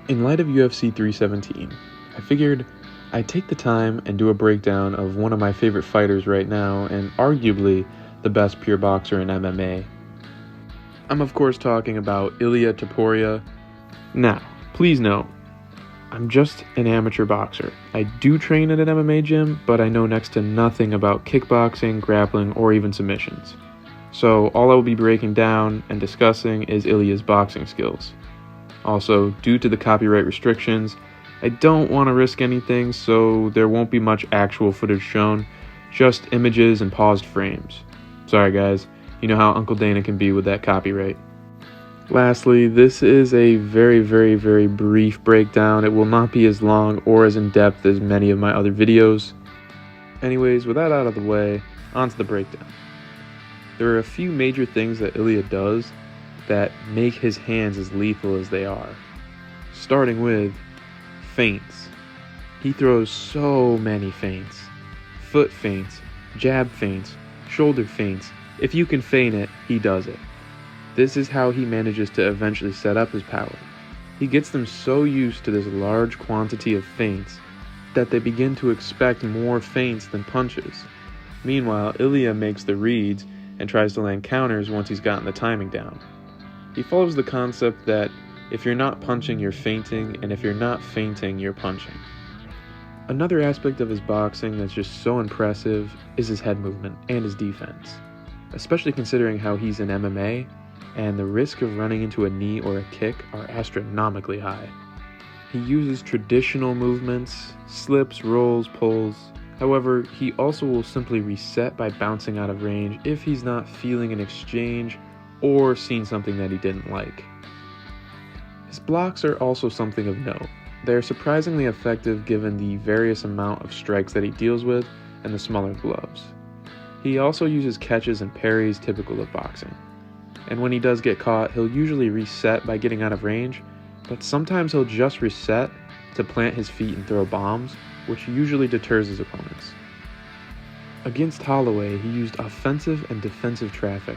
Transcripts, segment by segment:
In light of UFC 317, I figured I'd take the time and do a breakdown of one of my favorite fighters right now and arguably the best pure boxer in MMA. I'm of course talking about Ilia Topuria. Now, please note, I'm just an amateur boxer. I do train at an MMA gym, but I know next to nothing about kickboxing, grappling, or even submissions. So all I will be breaking down and discussing is Ilia's boxing skills. Also, due to the copyright restrictions, I don't want to risk anything, so there won't be much actual footage shown, just images and paused frames. Sorry guys, you know how Uncle Dana can be with that copyright. Lastly, this is a very brief breakdown. It will not be as long or as in-depth as many of my other videos. Anyways, with that out of the way, on to the breakdown. There are a few major things that Ilia does that make his hands as lethal as they are. Starting with feints. He throws so many feints. Foot feints, jab feints, shoulder feints. If you can feint it, he does it. This is how he manages to eventually set up his power. He gets them so used to this large quantity of feints that they begin to expect more feints than punches. Meanwhile, Ilia makes the reads and tries to land counters once he's gotten the timing down. He follows the concept that if you're not punching, you're feinting, and if you're not feinting, you're punching. Another aspect of his boxing that's just so impressive is his head movement and his defense, especially considering how he's in MMA and the risk of running into a knee or a kick are astronomically high. He uses traditional movements, slips, rolls, pulls. However, he also will simply reset by bouncing out of range if he's not feeling an exchange or seen something that he didn't like. His blocks are also something of note. They are surprisingly effective given the various amount of strikes that he deals with and the smaller gloves. He also uses catches and parries typical of boxing. And when he does get caught, he'll usually reset by getting out of range, but sometimes he'll just reset to plant his feet and throw bombs, which usually deters his opponents. Against Holloway, he used offensive and defensive traffic,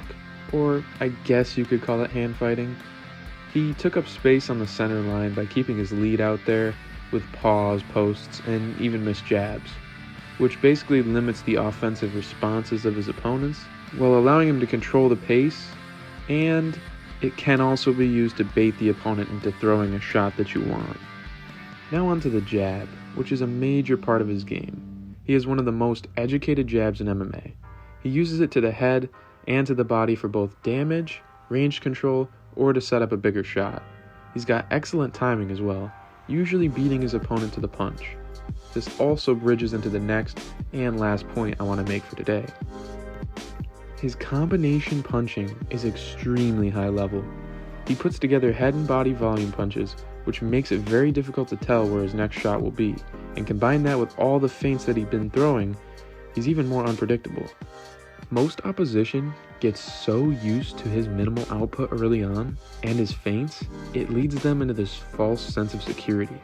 or I guess you could call it hand fighting. He took up space on the center line by keeping his lead out there with paws, posts, and even missed jabs, which basically limits the offensive responses of his opponents while allowing him to control the pace, and it can also be used to bait the opponent into throwing a shot that you want. Now onto the jab, which is a major part of his game. He is one of the most educated jabs in MMA. He uses it to the head and to the body for both damage, range control, or to set up a bigger shot. He's got excellent timing as well, usually beating his opponent to the punch. This also bridges into the next and last point I want to make for today. His combination punching is extremely high level. He puts together head and body volume punches, which makes it very difficult to tell where his next shot will be, and combine that with all the feints that he's been throwing, he's even more unpredictable. Most opposition gets so used to his minimal output early on and his feints, it leads them into this false sense of security.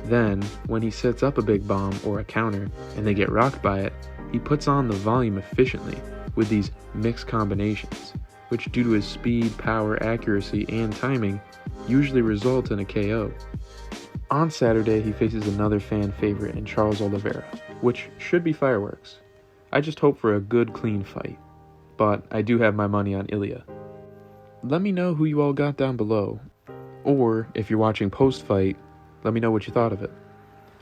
Then, when he sets up a big bomb or a counter and they get rocked by it, he puts on the volume efficiently with these mixed combinations, which due to his speed, power, accuracy, and timing, usually result in a KO. On Saturday, he faces another fan favorite in Charles Oliveira, which should be fireworks. I just hope for a good, clean fight, but I do have my money on Ilia. Let me know who you all got down below, or if you're watching post-fight, let me know what you thought of it.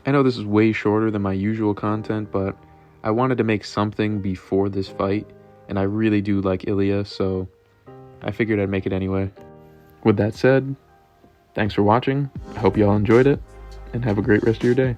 I know this is way shorter than my usual content, but I wanted to make something before this fight, and I really do like Ilia, so I figured I'd make it anyway. With that said, thanks for watching, I hope you all enjoyed it, and have a great rest of your day.